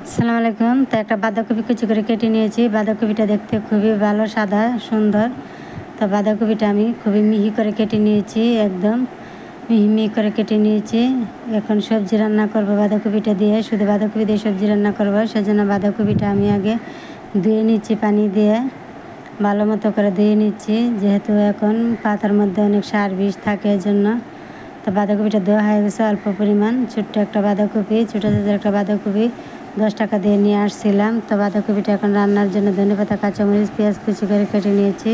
আসসালামু আলাইকুম। তো একটা বাঁধাকপি কুচি করে কেটে নিয়েছি। বাঁধাকপিটা দেখতে খুবই ভালো, সাদা সুন্দর। তো বাঁধাকপিটা আমি খুবই মিহি করে কেটে নিয়েছি, একদম মিহি মিহি করে কেটে নিয়েছি। এখন সবজি রান্না করব বাঁধাকপিটা দিয়ে, শুধু বাঁধাকপি দিয়ে সবজি রান্না করব। সেজন্য বাঁধাকপিটা আমি আগে ধুয়ে নিচ্ছি, পানি দিয়ে ভালো মতো করে ধুয়ে নিচ্ছি, যেহেতু এখন পাতার মধ্যে অনেক সার বিষ থাকে এজন্য। তো বাঁধাকপিটা দেওয়া হয়ে গেছে অল্প পরিমাণ। ছোট্ট একটা বাঁধাকপি, ছোটো একটা বাঁধাকপি 10 টাকা দিয়ে নিয়ে আসছিলাম। তো বাঁধাকপিটা এখন রান্নার জন্য ধনেপাতা, কাঁচামরিচ, পেঁয়াজ কুচি করে কেটে নিয়েছি।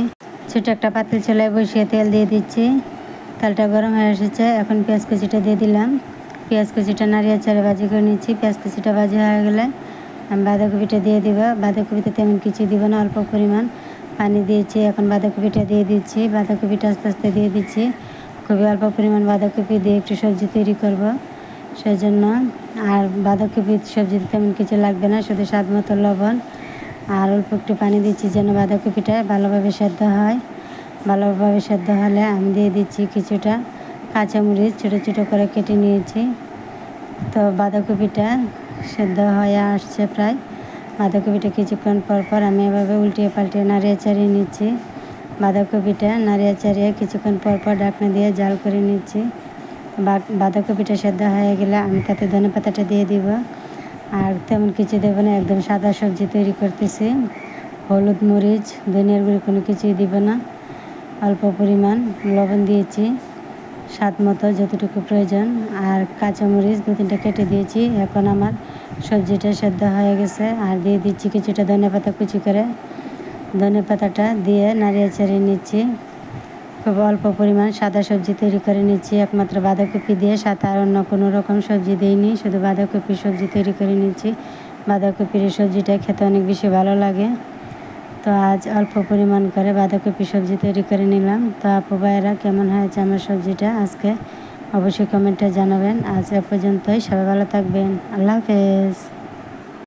ছোটো একটা পাতিল চুলায় বসিয়ে তেল দিয়ে দিচ্ছি। তেলটা গরম হয়ে এসেছে, এখন পেঁয়াজ কুচিটা দিয়ে দিলাম। পেঁয়াজ কুচিটা নাড়িয়ে চাড়ে ভাজি করে নিচ্ছি। পেঁয়াজ কুচিটা ভাজি হয়ে গেলে আমি বাঁধাকপিটা দিয়ে দিব। বাঁধাকপিতে তেমন কিছু দিব না, অল্প পরিমাণ পানি দিয়েছি। এখন বাঁধাকপিটা দিয়ে দিচ্ছি। বাঁধাকপিটা আস্তে আস্তে দিয়ে দিচ্ছি। খুবই অল্প পরিমাণ বাঁধাকপি দিয়ে একটু সবজি তৈরি করব, সেই জন্য। আর বাঁধাকপি সবজিতে তেমন কিছু লাগবে না, শুধু স্বাদ মতো লবণ আর অল্প একটু পানি দিচ্ছি যেন বাঁধাকপিটা ভালোভাবে সেদ্ধ হয়। ভালোভাবে সেদ্ধ হলে আমি দিয়ে দিচ্ছি কিছুটা কাঁচামরিচ, ছোটো ছোটো করে কেটে নিয়েছি। তো বাঁধাকপিটা সেদ্ধ হয়ে আসছে প্রায়। বাঁধাকপিটা কিছুক্ষণ পর পর আমি এভাবে উল্টিয়ে পাল্টিয়ে নাড়িয়ে চাড়িয়ে নিচ্ছি। বাঁধাকপিটা নাড়িয়ে চাড়িয়ে কিছুক্ষণ পর পর ঢাকনা দিয়ে জাল করে নিচ্ছি। বাঁধাকপিটা সেদ্ধ হয়ে গেলে আমি তাতে ধনেপাতাটা দিয়ে দিব। আর তেমন কিছু দেবো না, একদম সাদা সবজি তৈরি করতেছি। হলুদ, মরিচ, ধনিয়ার গুঁড়ি কোনো কিছুই দিব না। অল্প পরিমাণ লবণ দিয়েছি, স্বাদ মতো যতটুকু প্রয়োজন। আর কাঁচামরিচ 2-3টা কেটে দিয়েছি। এখন আমার সবজিটা সেদ্ধ হয়ে গেছে। আর দিয়ে দিচ্ছি কিছুটা ধনেপাতা কুচি করে। ধনেপাতাটা দিয়ে নাড়িয়ে চাড়িয়ে নিচ্ছি। খুব অল্প পরিমাণ সাদা সবজি তৈরি করে নিচ্ছি, একমাত্র বাঁধাকপি দিয়ে, সাথে আর অন্য কোনো রকম সবজি দিইনি, শুধু বাঁধাকপির সবজি তৈরি করে নিচ্ছি। বাঁধাকপির এই সবজিটা খেতে অনেক বেশি ভালো লাগে। তো আজ অল্প পরিমাণ করে বাঁধাকপি সবজি তৈরি করে নিলাম। তো আপু ভাইয়েরা কেমন হয়েছে আমার সবজিটা আজকে অবশ্যই কমেন্টে জানাবেন। আজ এ পর্যন্তই, সবাই ভালো থাকবেন। আল্লাহ হাফেজ।